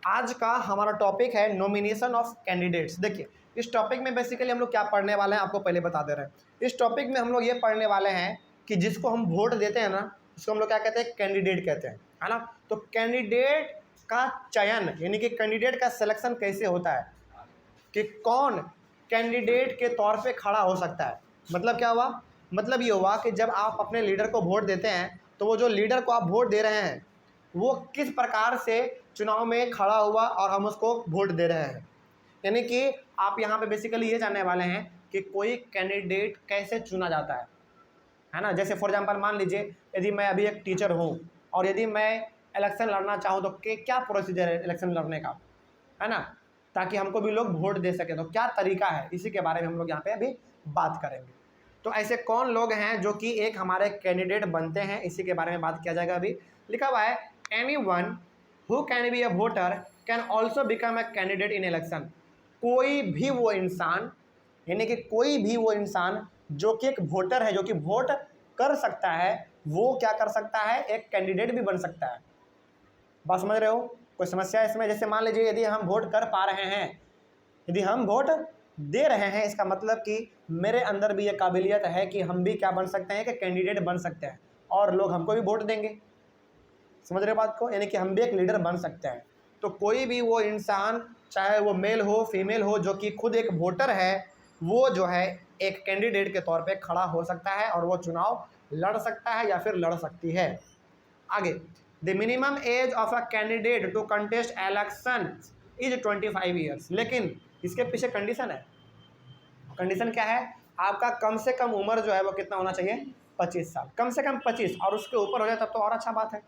आज का हमारा टॉपिक है नॉमिनेशन ऑफ कैंडिडेट्स। देखिए, इस टॉपिक में बेसिकली हम लोग क्या पढ़ने वाले हैं आपको पहले बता दे रहे हैं। इस टॉपिक में हम लोग ये पढ़ने वाले हैं कि जिसको हम वोट देते हैं ना, उसको हम लोग क्या कहते हैं, कैंडिडेट कहते हैं, है ना। तो कैंडिडेट का चयन यानी कि कैंडिडेट का सिलेक्शन कैसे होता है, कि कौन कैंडिडेट के तौर पे खड़ा हो सकता है। मतलब क्या हुआ, मतलब ये हुआ कि जब आप अपने लीडर को वोट देते हैं तो वो जो लीडर को आप वोट दे रहे हैं वो किस प्रकार से चुनाव में खड़ा हुआ और हम उसको वोट दे रहे हैं। यानी कि आप यहाँ पे बेसिकली ये जानने वाले हैं कि कोई कैंडिडेट कैसे चुना जाता है ना। जैसे फॉर एग्जांपल मान लीजिए, यदि मैं अभी एक टीचर हूँ और यदि मैं इलेक्शन लड़ना चाहूँ तो क्या प्रोसीजर है इलेक्शन लड़ने का, है ना, ताकि हमको भी लोग वोट दे सकें। तो क्या तरीका है, इसी के बारे में हम लोग यहाँ पे अभी बात करेंगे। तो ऐसे कौन लोग हैं जो कि एक हमारे कैंडिडेट बनते हैं, इसी के बारे में बात किया जाएगा। अभी लिखा हुआ है anyone who can be a voter can also become a candidate in election. कोई भी वो इंसान, यानी कि कोई भी वो इंसान जो कि एक वोटर है, जो कि वोट कर सकता है, वो क्या कर सकता है, एक कैंडिडेट भी बन सकता है। बात समझ रहे हो, कोई समस्या है इसमें। जैसे मान लीजिए यदि हम वोट कर पा रहे हैं, यदि हम वोट दे रहे हैं, इसका मतलब कि मेरे अंदर भी ये काबिलियत है कि हम भी क्या बन सकते हैं, कि कैंडिडेट बन सकते हैं और लोग हमको भी वोट देंगे। समझ रहे बात को, यानी कि हम भी एक लीडर बन सकते हैं। तो कोई भी वो इंसान, चाहे वो मेल हो फीमेल हो, जो कि खुद एक वोटर है, वो जो है एक कैंडिडेट के तौर पे खड़ा हो सकता है और वो चुनाव लड़ सकता है या फिर लड़ सकती है। आगे, the minimum age of a candidate to contest election is 25 years. लेकिन इसके पीछे कंडीशन है। कंडीशन क्या है, आपका कम से कम उम्र जो है वो कितना होना चाहिए, 25 साल, कम से कम 25, और उसके ऊपर हो जाए तब तो और अच्छा बात है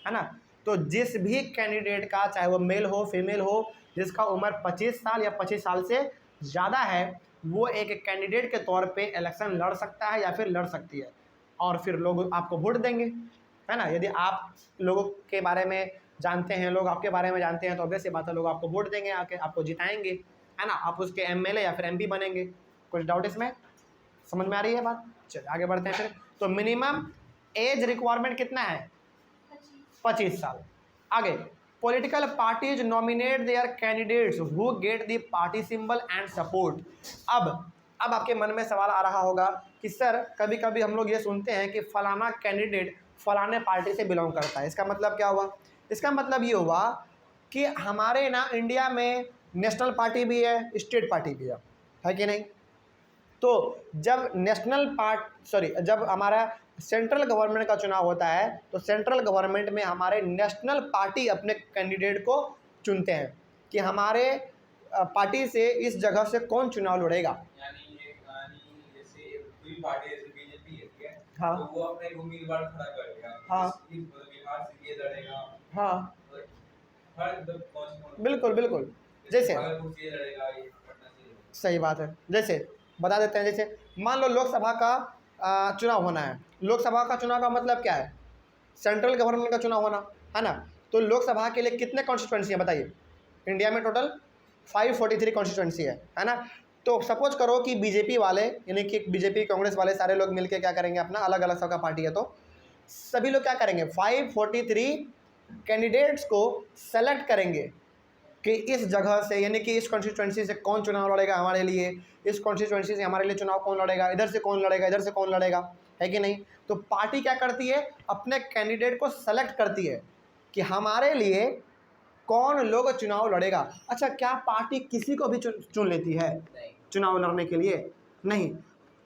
ना। तो जिस भी कैंडिडेट का, चाहे वो मेल हो फीमेल हो, जिसका उम्र 25 साल या 25 साल से ज़्यादा है, वो एक कैंडिडेट के तौर पे इलेक्शन लड़ सकता है या फिर लड़ सकती है, और फिर लोग आपको वोट देंगे, है ना। यदि आप लोगों के बारे में जानते हैं, लोग आपके बारे में जानते हैं, तो ऑब्वियस सी बात है, लोग आपको वोट देंगे, आके आपको जिताएंगे, है ना। आप उसके एमएलए या फिर एमपी बनेंगे। कुछ डाउट इसमें, समझ में आ रही है बात। चलिए आगे बढ़ते हैं फिर। तो मिनिमम एज रिक्वायरमेंट कितना है, 25 साल। आगे, political parties nominate their candidates who get the party symbol and support. अब आपके मन में सवाल आ रहा होगा कि सर, कभी कभी हम लोग ये सुनते हैं कि फलाना कैंडिडेट फलाने पार्टी से बिलोंग करता है। इसका मतलब क्या हुआ, इसका मतलब ये हुआ कि हमारे ना इंडिया में नेशनल पार्टी भी है, स्टेट पार्टी भी है कि नहीं। तो जब जब हमारा सेंट्रल गवर्नमेंट का चुनाव होता है, तो सेंट्रल गवर्नमेंट में हमारे नेशनल पार्टी अपने कैंडिडेट को चुनते हैं कि हमारे पार्टी से इस जगह से कौन चुनाव लड़ेगा। यानी ये कहानी, जैसे कोई पार्टी जैसे बीजेपी है, ठीक है, हाँ, तो वो अपने एक उम्मीदवार खड़ा करेगा। हाँ, मतलब बिहार से ये लड़ेगा। हाँ, हर मतलब कौन बिल्कुल बिल्कुल। जैसे भागलपुर से ये लड़ेगा, ये पटना से ये लड़ेगा। सही बात है। जैसे बता देते हैं, जैसे मान लो लोकसभा का चुनाव होना है। लोकसभा का चुनाव का मतलब क्या है, सेंट्रल गवर्नमेंट का चुनाव होना, है ना। तो लोकसभा के लिए कितने कॉन्स्टिट्यूंसी है बताइए, इंडिया में टोटल 543 कॉन्स्टिट्यूंसी है ना। तो सपोज करो कि बीजेपी वाले, यानी कि बीजेपी कांग्रेस वाले सारे लोग मिलकर क्या करेंगे, अपना अलग अलग सबका पार्टी है, तो सभी लोग क्या करेंगे, 543 कैंडिडेट्स को सेलेक्ट करेंगे कि इस जगह से, यानी कि इस कॉन्स्टिट्यूंसी से कौन चुनाव लड़ेगा हमारे लिए, इस कॉन्स्टिट्यूंसी से हमारे लिए चुनाव कौन लड़ेगा, इधर से कौन लड़ेगा, इधर से कौन लड़ेगा, है कि नहीं। तो पार्टी क्या करती है, अपने कैंडिडेट को सेलेक्ट करती है कि हमारे लिए कौन लोग चुनाव लड़ेगा। अच्छा, क्या पार्टी किसी को भी चुन लेती है चुनाव लड़ने के लिए? नहीं,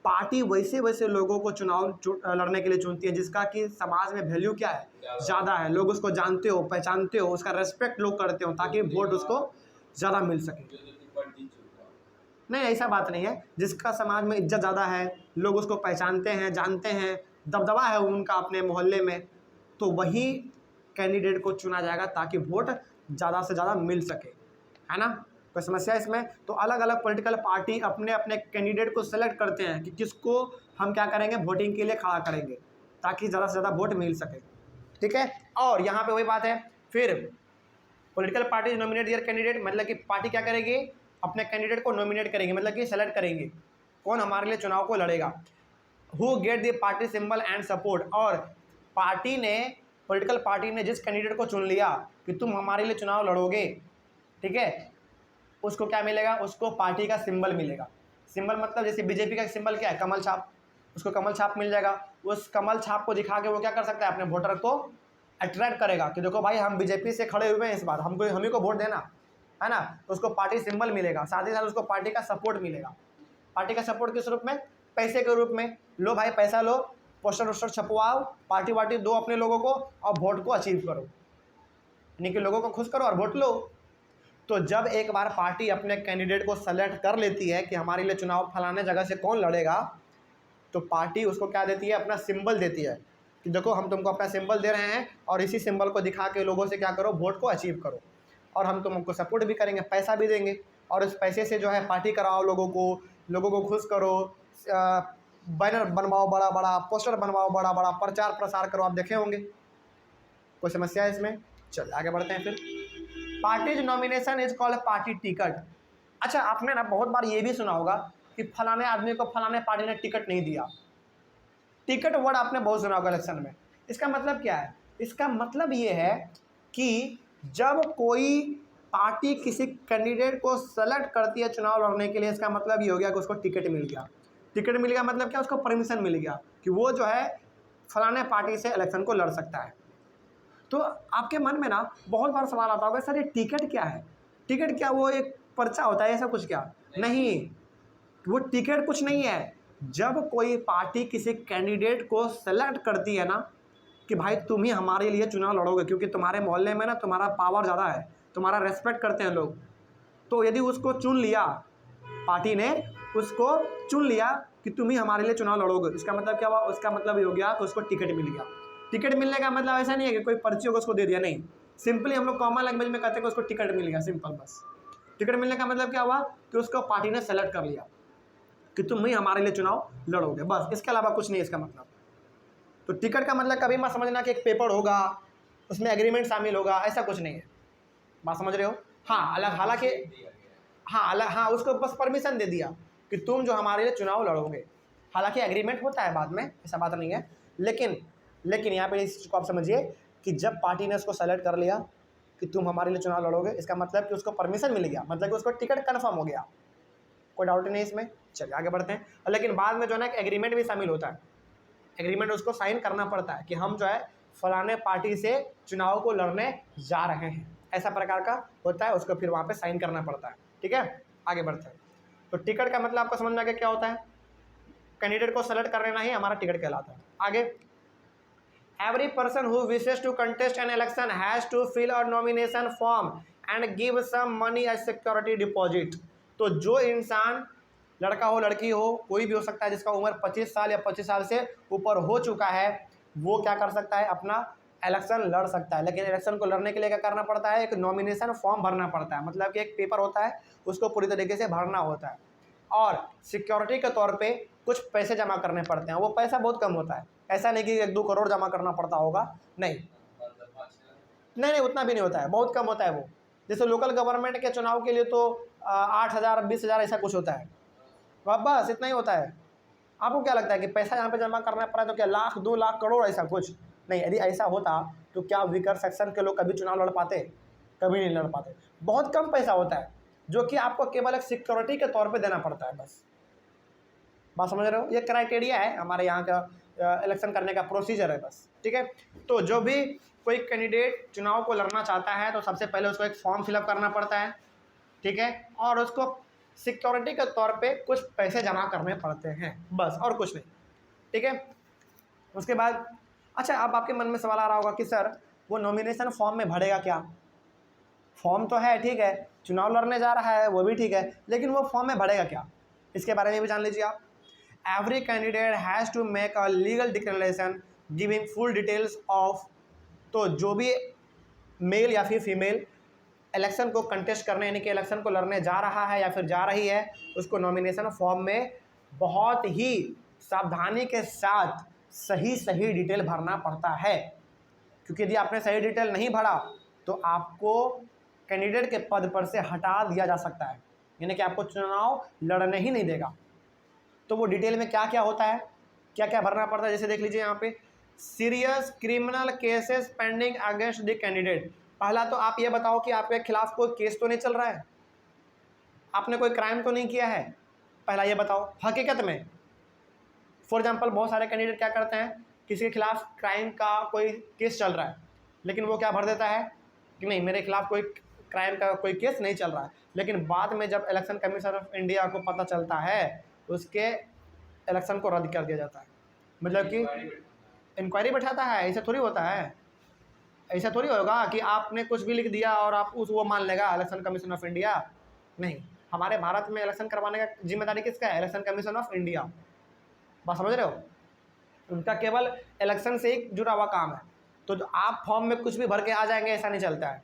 पार्टी वैसे वैसे लोगों को चुनाव लड़ने के लिए चुनती है जिसका कि समाज में वैल्यू क्या है, ज़्यादा है, लोग उसको जानते हो, पहचानते हो, उसका रेस्पेक्ट लोग करते हो, ताकि वोट उसको ज़्यादा मिल सके। नहीं, ऐसा बात नहीं है। जिसका समाज में इज्जत ज़्यादा है, लोग उसको पहचानते हैं, जानते हैं, दबदबा है उनका अपने मोहल्ले में, तो वही कैंडिडेट को चुना जाएगा ताकि वोट ज़्यादा से ज़्यादा मिल सके, है ना। कोई समस्या है इसमें। तो अलग अलग पॉलिटिकल पार्टी अपने अपने कैंडिडेट को सेलेक्ट करते हैं कि किसको हम क्या करेंगे, वोटिंग के लिए खड़ा करेंगे ताकि ज़्यादा से ज़्यादा वोट मिल सके, ठीक है। और यहाँ पे वही बात है, फिर पॉलिटिकल पार्टी नॉमिनेट दियर कैंडिडेट, मतलब कि पार्टी क्या करेगी, अपने कैंडिडेट को नॉमिनेट करेंगे, मतलब कि सेलेक्ट करेंगे कौन हमारे लिए चुनाव को लड़ेगा। Who get the party symbol and support, और पार्टी ने, पॉलिटिकल पार्टी ने जिस कैंडिडेट को चुन लिया कि तुम हमारे लिए चुनाव लड़ोगे, ठीक है, उसको क्या मिलेगा, उसको पार्टी का सिंबल मिलेगा। सिंबल मतलब जैसे बीजेपी का सिंबल क्या है, कमल छाप, उसको कमल छाप मिल जाएगा। उस कमल छाप को दिखा के वो क्या कर सकता है, अपने वोटर को अट्रैक्ट करेगा कि देखो भाई हम बीजेपी से खड़े हुए हैं, इस बार हमको हम ही को वोट देना है ना। तो उसको पार्टी सिंबल मिलेगा, साथ ही साथ उसको पार्टी का सपोर्ट मिलेगा। पार्टी का सपोर्ट किस रूप में, पैसे के रूप में। लो भाई पैसा लो, पोस्टर वोस्टर छपवाओ, पार्टी वार्टी दो अपने लोगों को और वोट को अचीव करो, यानी कि लोगों को खुश करो और वोट लो। तो जब एक बार पार्टी अपने कैंडिडेट को सेलेक्ट कर लेती है कि हमारे लिए चुनाव फलाने जगह से कौन लड़ेगा, तो पार्टी उसको क्या देती है, अपना सिंबल देती है कि देखो हम तुमको अपना सिंबल दे रहे हैं और इसी सिंबल को दिखा के लोगों से क्या करो, वोट को अचीव करो, और हम तुमको सपोर्ट भी करेंगे, पैसा भी देंगे, और उस पैसे से जो है पार्टी कराओ, लोगों को खुश करो, बैनर बनवाओ बड़ा बड़ा, पोस्टर बनवाओ बड़ा बड़ा, प्रचार प्रसार करो। आप देखे होंगे, कोई समस्या है इसमें? चलिए आगे बढ़ते हैं। फिर parties nomination is called party ticket. अच्छा, आपने ना बहुत बार ये भी सुना होगा कि फलाने आदमी को फलाने पार्टी ने टिकट नहीं दिया। टिकट वर्ड आपने बहुत सुना होगा इलेक्शन में। इसका मतलब क्या है? इसका मतलब ये है कि जब कोई पार्टी किसी कैंडिडेट को सेलेक्ट करती है चुनाव लड़ने के लिए, इसका मतलब ये हो गया कि उसको टिकट मिल गया। टिकट मिल गया मतलब क्या, उसको परमिशन मिल गया कि वो जो है फलाने पार्टी से इलेक्शन को लड़ सकता है। तो आपके मन में ना बहुत बार सवाल आता होगा, सर ये टिकट क्या है? टिकट क्या वो एक पर्चा होता है, ऐसा कुछ क्या? नहीं, वो टिकट कुछ नहीं है। जब कोई पार्टी किसी कैंडिडेट को सेलेक्ट करती है ना कि भाई तुम ही हमारे लिए चुनाव लड़ोगे, क्योंकि तुम्हारे मोहल्ले में ना तुम्हारा पावर ज़्यादा है, तुम्हारा रेस्पेक्ट करते हैं लोग, तो यदि उसको चुन लिया, पार्टी ने उसको चुन लिया कि तुम ही हमारे लिए चुनाव लड़ोगे, इसका मतलब क्या हुआ? उसका मतलब ये हो गया कि उसको टिकट मिल गया। टिकट मिलने का मतलब ऐसा नहीं है कि कोई पर्ची होगा उसको दे दिया, नहीं। सिंपली हम लोग कॉमन लैंग्वेज में कहते हैं कि उसको टिकट मिल गया, सिंपल बस। टिकट मिलने का मतलब क्या हुआ कि उसको पार्टी ने सेलेक्ट कर लिया कि तुम ही हमारे लिए चुनाव लड़ोगे, बस, इसके अलावा कुछ नहीं इसका मतलब। तो टिकट का मतलब कभी मत समझना कि एक पेपर होगा, उसमें एग्रीमेंट शामिल होगा, ऐसा कुछ नहीं है। बात समझ रहे हो? हाँ, अलग, हालांकि हाँ अलग, हाँ उसको बस परमिशन दे दिया कि तुम जो हमारे लिए चुनाव लड़ोगे। हालांकि एग्रीमेंट होता है बाद में, ऐसा बात नहीं है, लेकिन यहाँ पे इस चीज़ को आप समझिए कि जब पार्टी ने उसको सेलेक्ट कर लिया कि तुम हमारे लिए चुनाव लड़ोगे, इसका मतलब कि उसको परमिशन मिल गया, मतलब कि उसको टिकट कन्फर्म हो गया। कोई डाउट नहीं इसमें? चलिए आगे बढ़ते हैं। लेकिन बाद में जो है ना एग्रीमेंट भी शामिल होता है। एग्रीमेंट उसको साइन करना पड़ता है कि हम जो है फलाने पार्टी से चुनाव को लड़ने जा रहे हैं, ऐसा प्रकार का होता है, उसको फिर वहाँ पे साइन करना पड़ता है। ठीक है, आगे बढ़ते हैं। तो टिकट का मतलब आपको समझ में आ गया क्या होता है? कैंडिडेट को सेलेक्ट कर लेना ही हमारा टिकट कहलाता है। आगे, every person who wishes to contest an election has to fill a nomination form and give some money as security deposit. तो जो इंसान, लड़का हो लड़की हो, कोई भी हो सकता है, जिसका उम्र 25 साल या 25 साल से ऊपर हो चुका है, वो क्या कर सकता है? अपना इलेक्शन लड़ सकता है। लेकिन इलेक्शन को लड़ने के लिए क्या करना पड़ता है? एक नॉमिनेशन फॉर्म भरना पड़ता है, मतलब कि एक पेपर होता है, उसको पूरी तरीके से भरना होता है, और सिक्योरिटी के तौर पे कुछ पैसे जमा करने पड़ते हैं। वो पैसा बहुत कम होता है, ऐसा नहीं कि 1-2 करोड़ जमा करना पड़ता होगा, नहीं नहीं, उतना भी नहीं होता है, बहुत कम होता है वो। जैसे लोकल गवर्नमेंट के चुनाव के लिए तो 8,000 20,000 ऐसा कुछ होता है, बस इतना ही होता है। आपको क्या लगता है कि पैसा यहाँ पे जमा करना पड़ा तो क्या लाख 2 लाख करोड़, ऐसा कुछ नहीं। यदि ऐसा होता तो क्या वीकर सेक्शन के लोग कभी चुनाव लड़ पाते? कभी नहीं लड़ पाते। बहुत कम पैसा होता है जो कि आपको केवल एक सिक्योरिटी के तौर पे देना पड़ता है, बस। बात समझ रहे हो? ये क्राइटेरिया है हमारे यहाँ का इलेक्शन करने का प्रोसीजर है, बस। ठीक है, तो जो भी कोई कैंडिडेट चुनाव को लड़ना चाहता है तो सबसे पहले उसको एक फॉर्म फिलअप करना पड़ता है, ठीक है, और उसको सिक्योरिटी के तौर पे कुछ पैसे जमा करने पड़ते हैं, बस, और कुछ नहीं। ठीक है, उसके बाद अच्छा, अब आपके मन में सवाल आ रहा होगा कि सर वो नॉमिनेशन फॉर्म में भरेगा क्या? फॉर्म तो है, ठीक है, चुनाव लड़ने जा रहा है, वो भी ठीक है, लेकिन वो फॉर्म में भरेगा क्या? इसके बारे में भी जान लीजिए आप। Every candidate has to make a legal declaration giving full details of, तो जो भी मेल या फिर फीमेल इलेक्शन को कंटेस्ट करने, यानी कि इलेक्शन को लड़ने जा रहा है या फिर जा रही है, उसको नॉमिनेशन फॉर्म में बहुत ही सावधानी के साथ सही डिटेल भरना पड़ता है, क्योंकि यदि आपने सही डिटेल नहीं भरा तो आपको कैंडिडेट के पद पर से हटा दिया जा सकता है, यानी कि आपको चुनाव लड़ने ही नहीं देगा। तो वो डिटेल में क्या क्या होता है, क्या क्या भरना पड़ता है, जैसे देख लीजिए यहाँ पे, serious criminal cases pending against the candidate. पहला तो आप ये बताओ कि आपके खिलाफ कोई केस तो नहीं चल रहा है, आपने कोई क्राइम तो नहीं किया है, पहला ये बताओ। हकीकत में फॉर एग्जांपल बहुत सारे कैंडिडेट क्या करते हैं, किसी के खिलाफ क्राइम का कोई केस चल रहा है, लेकिन वो क्या भर देता है कि नहीं मेरे खिलाफ कोई क्राइम का कोई केस नहीं चल रहा है, लेकिन बाद में जब इलेक्शन कमीशन ऑफ इंडिया को पता चलता है उसके इलेक्शन को रद्द कर दिया जाता है। मतलब कि इंक्वायरी बैठाता है, ऐसा थोड़ी होता है, ऐसा थोड़ी होगा कि आपने कुछ भी लिख दिया और आप उस वो मान लेगा इलेक्शन कमीशन ऑफ इंडिया। नहीं, हमारे भारत में इलेक्शन करवाने का जिम्मेदारी किसका है, इलेक्शन कमीशन ऑफ इंडिया। बात समझ रहे हो, उनका केवल इलेक्शन से ही जुड़ा हुआ काम है। तो जो आप फॉर्म में कुछ भी भर के आ जाएंगे ऐसा नहीं चलता है,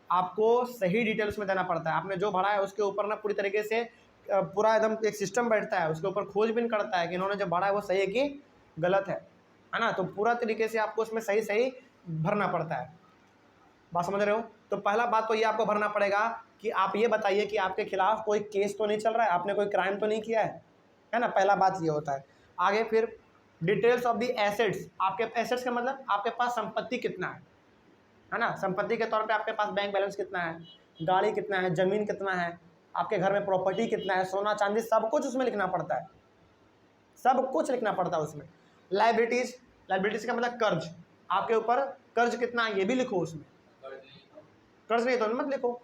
आपको सही डिटेल्स में देना पड़ता है। आपने जो भरा है उसके ऊपर ना पूरी तरीके से पूरा एकदम एक सिस्टम बैठता है, उसके ऊपर खोजबीन करता है कि इन्होंने जो भरा है वो सही है कि गलत है ना। तो पूरा तरीके से आपको उसमें सही सही भरना पड़ता है। बात समझ रहे हो। तो पहला बात तो ये आपको भरना पड़ेगा कि आप ये बताइए कि आपके खिलाफ कोई केस तो नहीं चल रहा है, आपने कोई क्राइम तो नहीं किया है ना। पहला बात ये होता है। आगे फिर डिटेल्स ऑफ द एसेट्स, आपके एसेट्स का मतलब आपके पास संपत्ति कितना है ना। संपत्ति के तौर पे आपके पास बैंक बैलेंस कितना है, गाड़ी कितना है, ज़मीन कितना है, आपके घर में प्रॉपर्टी कितना है, सोना चांदी, सब कुछ उसमें लिखना पड़ता है, सब कुछ लिखना पड़ता है उसमें। लाइबिलिटीज़, लाइबिलिटीज़ का मतलब कर्ज, आपके ऊपर कर्ज कितना है ये भी लिखो उसमें। कर्ज नहीं तो मत लिखो।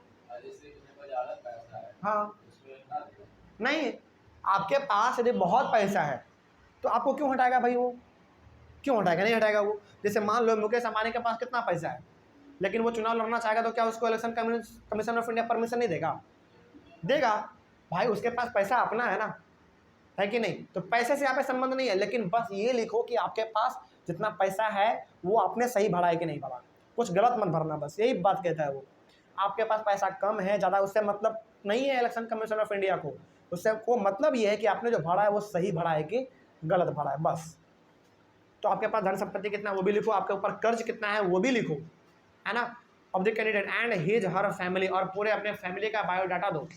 हाँ नहीं, आपके पास यदि बहुत पैसा है तो आपको क्यों हटाएगा भाई, वो क्यों हटाएगा, नहीं हटाएगा वो। जैसे मान लो मुकेश अंबानी के पास कितना पैसा है, लेकिन वो चुनाव लड़ना चाहेगा तो क्या उसको election commission of India permission नहीं देगा, देगा भाई, उसके पास पैसा अपना है ना, है कि नहीं। तो पैसे से यहाँ पे संबंध नहीं है, लेकिन बस ये लिखो कि आपके पास जितना पैसा है वो आपने सही भरा है कि नहीं भरा, कुछ गलत मत भरना, बस यही बात कहता है वो। आपके पास पैसा कम है ज़्यादा उससे मतलब नहीं है इलेक्शन कमीशन ऑफ इंडिया को, उससे को मतलब ये है कि आपने जो भरा है वो सही भरा है कि गलत भरा है, बस। तो आपके पास धन संपत्ति कितना है वो भी लिखो, आपके ऊपर कर्ज कितना है वो भी लिखो, है ना। Of the candidate and his her family, और पूरे अपने फैमिली का बायोडाटा दो,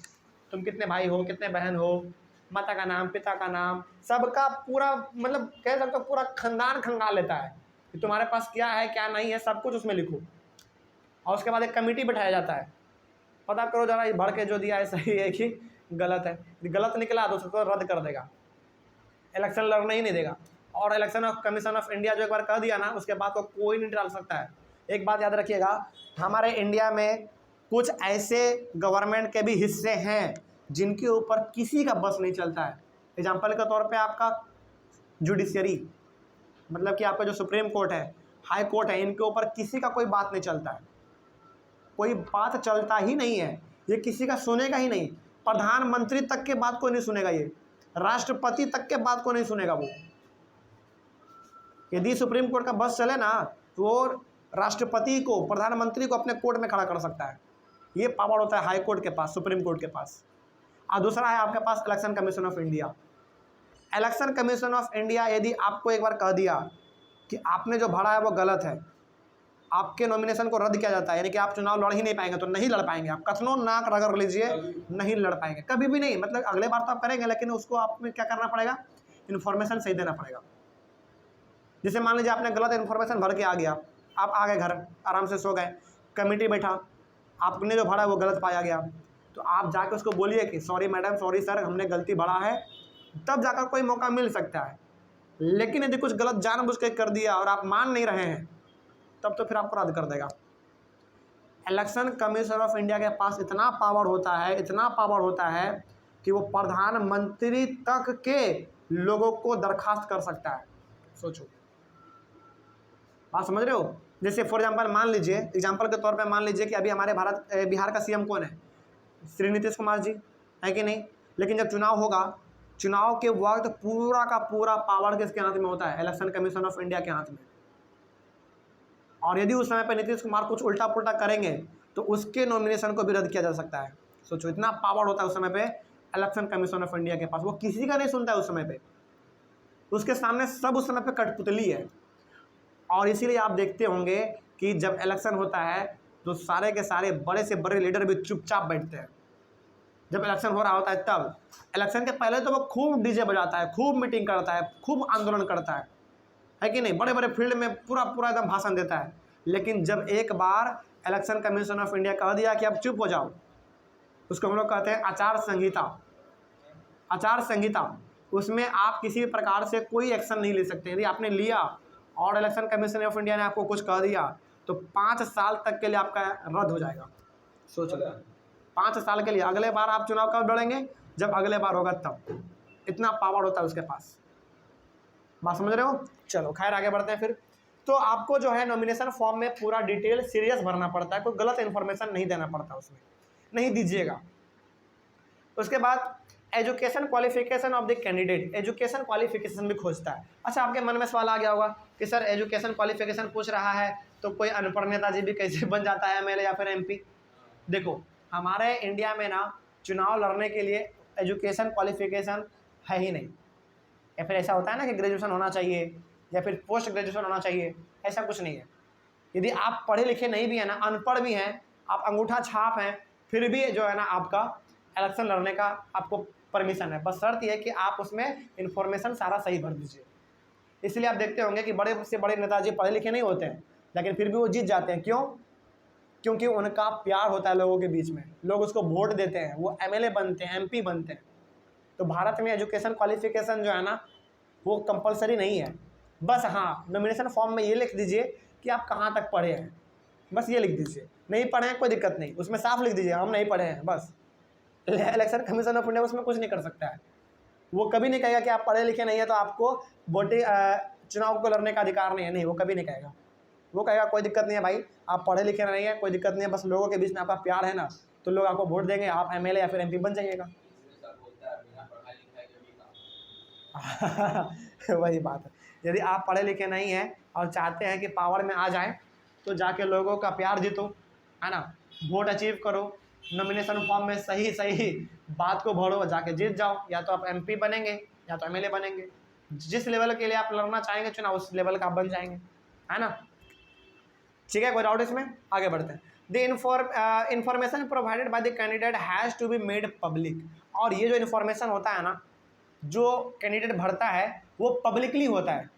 तुम कितने भाई हो, कितने बहन हो, माता का नाम, पिता का नाम, सबका पूरा, मतलब कह सकते हो पूरा खानदान खंगाल लेता है कि तुम्हारे पास क्या है क्या नहीं है, सब कुछ उसमें लिखो। और उसके बाद एक कमेटी बैठाया जाता है, पता करो जरा भर के जो दिया है सही है कि गलत है, गलत निकला तो उसको रद्द कर देगा, इलेक्शन लड़ने ही नहीं देगा। और election of commission of India जो एक बार कह दिया ना उसके बाद को कोई नहीं डाल सकता है। एक बात याद रखिएगा, हमारे इंडिया में कुछ ऐसे गवर्नमेंट के भी हिस्से हैं जिनके ऊपर किसी का बस नहीं चलता है। एग्जाम्पल के तौर पे आपका जुडिशरी, मतलब कि आपका जो सुप्रीम कोर्ट है, हाई कोर्ट है, इनके ऊपर किसी का कोई बात नहीं चलता है, कोई बात चलता ही नहीं है, ये किसी का सुनेगा ही नहीं। प्रधानमंत्री तक के बात को नहीं सुनेगा, ये राष्ट्रपति तक के बात को नहीं सुनेगा वो। यदि सुप्रीम कोर्ट का बस चले ना तो वो राष्ट्रपति को, प्रधानमंत्री को अपने कोर्ट में खड़ा कर सकता है, ये पावर होता है हाई कोर्ट के पास, सुप्रीम कोर्ट के पास। और दूसरा है आपके पास election commission of India. Election commission of India यदि आपको एक बार कह दिया कि आपने जो भरा है वो गलत है, आपके नॉमिनेशन को रद्द किया जाता है, यानी कि आप चुनाव लड़ ही नहीं पाएंगे, तो नहीं लड़ पाएंगे आप, कथनो नाक रगड़ लीजिए नहीं लड़ पाएंगे कभी भी नहीं। मतलब अगले बार तो आप करेंगे, लेकिन उसको आप में क्या करना पड़ेगा, इन्फॉर्मेशन सही देना पड़ेगा। जैसे मान लीजिए आपने गलत इन्फॉर्मेशन भर के आ गया, आप आ गए घर, आराम से सो गए, कमेटी बैठा, आपने जो भरा वो गलत पाया गया, तो आप जाकर उसको बोलिए कि सॉरी मैडम, सॉरी सर, हमने गलती भरा है, तब जाकर कोई मौका मिल सकता है। लेकिन यदि कुछ गलत जानबूझ के कर दिया और आप मान नहीं रहे हैं, तब तो फिर आपको रद्द कर देगा। इलेक्शन कमीशन ऑफ इंडिया के पास इतना पावर होता है, इतना पावर होता है कि वो प्रधानमंत्री तक के लोगों को दरखास्त कर सकता है। सोचो, बात समझ रहे हो। जैसे फॉर एग्जांपल मान लीजिए, एग्जांपल के तौर पे मान लीजिए कि अभी हमारे बिहार का सीएम कौन है, श्री नीतीश कुमार जी, है कि नहीं। लेकिन जब चुनाव होगा, चुनाव के वक्त पूरा का पूरा पावर किसके हाथ में होता है, इलेक्शन कमीशन ऑफ इंडिया के हाथ में। और यदि उस समय पर नीतीश कुमार कुछ उल्टा पुल्टा करेंगे तो उसके नॉमिनेशन को भी रद्द किया जा सकता है। सोचो, इतना पावर होता है उस समय पे इलेक्शन कमीशन ऑफ इंडिया के पास, वो किसी का नहीं सुनता है उस समय पे, उसके सामने सब उस समय पे कठपुतली है। और इसीलिए आप देखते होंगे कि जब इलेक्शन होता है तो सारे के सारे बड़े से बड़े लीडर भी चुपचाप बैठते हैं। जब इलेक्शन हो रहा होता है तब, इलेक्शन के पहले तो वो खूब डीजे बजाता है, खूब मीटिंग करता है, खूब आंदोलन करता है कि नहीं, बड़े बड़े फील्ड में पूरा पूरा एकदम भाषण देता है। लेकिन जब एक बार इलेक्शन कमीशन ऑफ इंडिया कह दिया कि अब चुप हो जाओ, उसको हम लोग कहते हैं आचार संहिता। आचार संहिता, उसमें आप किसी भी प्रकार से कोई एक्शन नहीं ले सकते। यदि आपने लिया और इलेक्शन कमीशन ऑफ इंडिया ने आपको कुछ कह दिया तो 5 साल तक के लिए आपका रद्द हो जाएगा। सोच लो, 5 साल के लिए। अगले बार आप चुनाव कब लड़ेंगे? जब अगले बार होगा तब। इतना पावर होता है उसके पास। बात समझ रहे हो? चलो खैर आगे बढ़ते हैं फिर। तो आपको जो है नॉमिनेशन फॉर्म में पूरा डिटेल सीरियस भरना पड़ता है, कोई गलत इन्फॉर्मेशन नहीं देना पड़ता उसमें, नहीं दीजिएगा। उसके बाद education qualification of the candidate, education qualification भी खोजता है। अच्छा, आपके मन में सवाल आ गया होगा कि सर एजुकेशन क्वालिफिकेशन पूछ रहा है तो कोई अनपढ़ नेताजी भी कैसे बन जाता है एमएलए या फिर एमपी? देखो, हमारे इंडिया में ना चुनाव लड़ने के लिए एजुकेशन क्वालिफिकेशन है ही नहीं। या फिर ऐसा होता है ना कि ग्रेजुएशन होना चाहिए या फिर पोस्ट ग्रेजुएशन होना चाहिए, ऐसा कुछ नहीं है। यदि आप पढ़े लिखे नहीं भी हैं ना, अनपढ़ भी हैं, आप अंगूठा छाप हैं, फिर भी जो है ना आपका इलेक्शन लड़ने का आपको परमिशन है। बस शर्त यह है कि आप उसमें इन्फॉर्मेशन सारा सही भर दीजिए। इसलिए आप देखते होंगे कि बड़े से बड़े नेताजी पढ़े लिखे नहीं होते हैं, लेकिन फिर भी वो जीत जाते हैं। क्यों? क्योंकि उनका प्यार होता है लोगों के बीच में, लोग उसको वोट देते हैं, वो एमएलए बनते हैं, एमपी बनते हैं। तो भारत में एजुकेशन क्वालिफिकेशन जो है ना वो कंपलसरी नहीं है। बस हाँ, नॉमिनेशन फॉर्म में ये लिख दीजिए कि आप कहाँ तक पढ़े हैं, बस ये लिख दीजिए। नहीं पढ़े हैं कोई दिक्कत नहीं, उसमें साफ लिख दीजिए हम नहीं पढ़े हैं, बस। इलेक्शन कमीशन ऑफ इंडिया उसमें कुछ नहीं कर सकता है। वो कभी नहीं कहेगा कि आप पढ़े लिखे नहीं है तो आपको वोटिंग चुनाव को लड़ने का अधिकार नहीं है, नहीं, वो कभी नहीं कहेगा। वो कहेगा कोई दिक्कत नहीं है भाई, आप पढ़े लिखे नहीं है, कोई दिक्कत नहीं है, बस लोगों के बीच में आपका प्यार है ना, तो लोग आपको वोट देंगे, आप एमएलए या फिर एमपी बन जाइएगा। वही बात है, यदि आप पढ़े लिखे नहीं हैं और चाहते हैं कि पावर में आ जाएं तो जाके लोगों का प्यार जीतो, है ना, वोट अचीव करो, नॉमिनेशन फॉर्म में सही सही बात को भरो, जाके जीत जाओ। या तो आप एमपी बनेंगे या तो एमएलए बनेंगे। जिस लेवल के लिए आप लड़ना चाहेंगे चुनाव, उस लेवल का आप बन जाएंगे, है ना। ठीक है, कोई डाउट इसमें? आगे बढ़ते हैं। The information provided by the candidate has to be made public. और ये जो इन्फॉर्मेशन होता है ना, जो कैंडिडेट भरता है वो पब्लिकली होता है।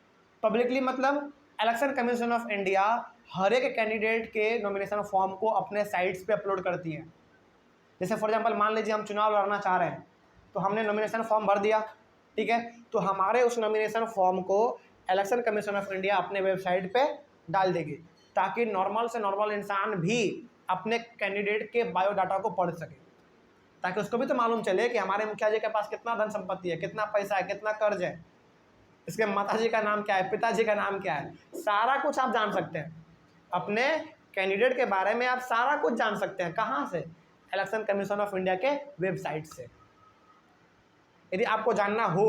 पब्लिकली मतलब इलेक्शन कमीशन ऑफ इंडिया हर एक कैंडिडेट के नॉमिनेशन फॉर्म को अपने साइट्स पे अपलोड करती है। जैसे फॉर एग्जांपल मान लीजिए हम चुनाव लड़ना चाह रहे हैं, तो हमने नॉमिनेशन फॉर्म भर दिया, ठीक है, तो हमारे उस नॉमिनेशन फॉर्म को इलेक्शन कमीशन ऑफ इंडिया अपने वेबसाइट पे डाल देगी, ताकि नॉर्मल से नॉर्मल इंसान भी अपने कैंडिडेट के बायोडाटा को पढ़ सके, ताकि उसको भी तो मालूम चले कि हमारे मुखिया जी के पास कितना धन संपत्ति है, कितना पैसा है, कितना कर्ज है, इसके माताजी का नाम क्या है, पिताजी का नाम क्या है, सारा कुछ आप जान सकते हैं। अपने कैंडिडेट के बारे में आप सारा कुछ जान सकते हैं। कहाँ से? इलेक्शन कमीशन ऑफ इंडिया के वेबसाइट से। यदि आपको जानना हो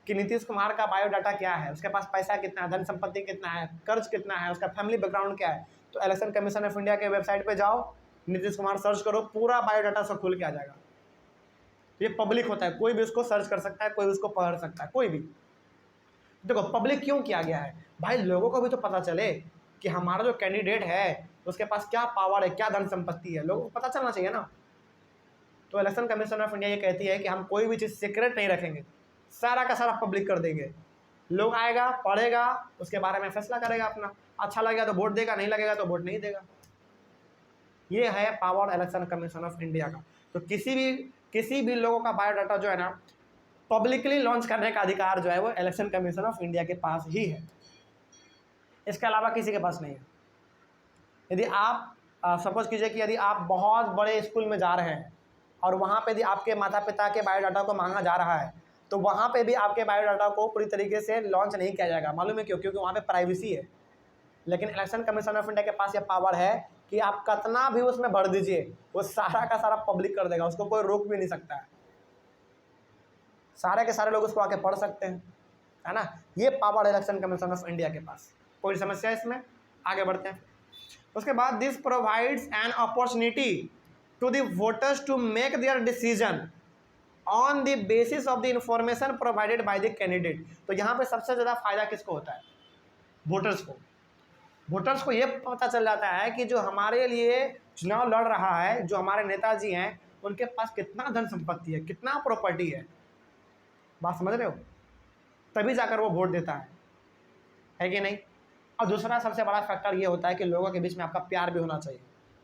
कि नीतीश कुमार का बायोडाटा क्या है, उसके पास पैसा कितना है, धन संपत्ति कितना है, कर्ज कितना है, उसका फैमिली बैकग्राउंड क्या है, तो इलेक्शन कमीशन ऑफ इंडिया के वेबसाइट पे जाओ, नीतीश कुमार सर्च करो, पूरा बायोडाटा सब खुल के आ जाएगा। ये पब्लिक होता है, कोई भी उसको सर्च कर सकता है, कोई उसको पढ़ सकता है, कोई भी। देखो पब्लिक क्यों किया गया है भाई, लोगों को भी तो पता चले कि हमारा जो कैंडिडेट है उसके पास क्या पावर है, क्या धन संपत्ति है, लोगों को पता चलना चाहिए ना। तो इलेक्शन कमीशन ऑफ इंडिया ये कहती है कि हम कोई भी चीज़ सीक्रेट नहीं रखेंगे, सारा का सारा पब्लिक कर देंगे। लोग आएगा, पढ़ेगा, उसके बारे में फैसला करेगा अपना, अच्छा लगेगा तो वोट देगा, नहीं लगेगा तो वोट नहीं देगा। ये है power election commission of India का। तो किसी भी लोगों का बायोडाटा जो है ना पब्लिकली लॉन्च करने का अधिकार जो है वो इलेक्शन कमीशन ऑफ इंडिया के पास ही है, इसके अलावा किसी के पास नहीं है। यदि आप सपोज कीजिए कि यदि आप बहुत बड़े स्कूल में जा रहे हैं और वहाँ पे यदि आपके माता पिता के बायोडाटा को मांगा जा रहा है, तो वहाँ पे भी आपके बायोडाटा को पूरी तरीके से लॉन्च नहीं किया जाएगा। मालूम है क्यों? क्योंकि वहाँ पे प्राइवेसी है। लेकिन इलेक्शन कमीशन ऑफ इंडिया के पास ये पावर है कि आप कितना भी उसमें भर दीजिए, वो सारा का सारा पब्लिक कर देगा, उसको कोई रोक भी नहीं सकता है। सारे के सारे लोग उसको आके पढ़ सकते हैं, है ना। ये power election commission of India के पास। कोई समस्या है इसमें? आगे बढ़ते हैं। उसके बाद this provides an opportunity to the voters to make their decision on the basis of the information provided by the candidate. तो यहाँ पे सबसे ज़्यादा फायदा किसको होता है? वोटर्स को। वोटर्स को ये पता चल जाता है कि जो हमारे लिए चुनाव लड़ रहा है, जो हमारे नेताजी हैं, उनके पास कितना धन संपत्ति है, कितना प्रॉपर्टी है। बात समझ रहे हो? तभी जाकर वो वोट देता है कि नहीं। और दूसरा सबसे बड़ा फैक्टर ये होता है कि लोगों के बीच में आपका प्यार भी होना चाहिए।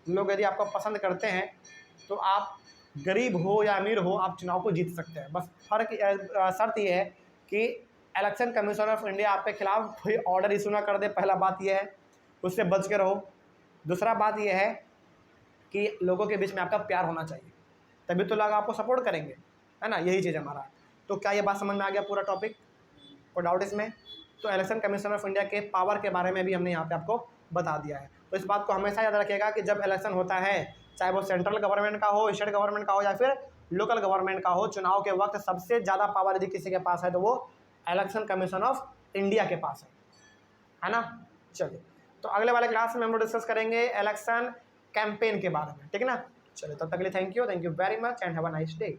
लोग यदि आपको पसंद करते हैं तो आप गरीब हो या अमीर हो, आप चुनाव को जीत सकते हैं। बस फ़र्क शर्त ये है कि इलेक्शन कमीशन ऑफ इंडिया आपके खिलाफ कोई ऑर्डर इशू ना कर दे, पहला बात यह है, उससे बच के रहो। दूसरा बात यह है कि लोगों के बीच में आपका प्यार होना चाहिए, तभी तो लोग आपको सपोर्ट करेंगे, है ना, यही चीज़ हमारा। तो क्या ये बात समझ में आ गया पूरा टॉपिक, कोई डाउट इसमें? तो इलेक्शन कमीशन ऑफ इंडिया के पावर के बारे में भी हमने यहाँ पे आपको बता दिया है। तो इस बात को हमेशा याद रखिएगा कि जब इलेक्शन होता है, चाहे वो सेंट्रल गवर्नमेंट का हो, स्टेट गवर्नमेंट का हो या फिर लोकल गवर्नमेंट का हो, चुनाव के वक्त सबसे ज़्यादा पावर यदि किसी के पास है तो वो इलेक्शन कमीशन ऑफ इंडिया के पास है ना। चलिए, तो अगले वाले क्लास में हम लोग डिस्कस करेंगे इलेक्शन कैंपेन के बारे में, ठीक है ना। चलिए, तब तक के लिए thank you very much and have a nice day.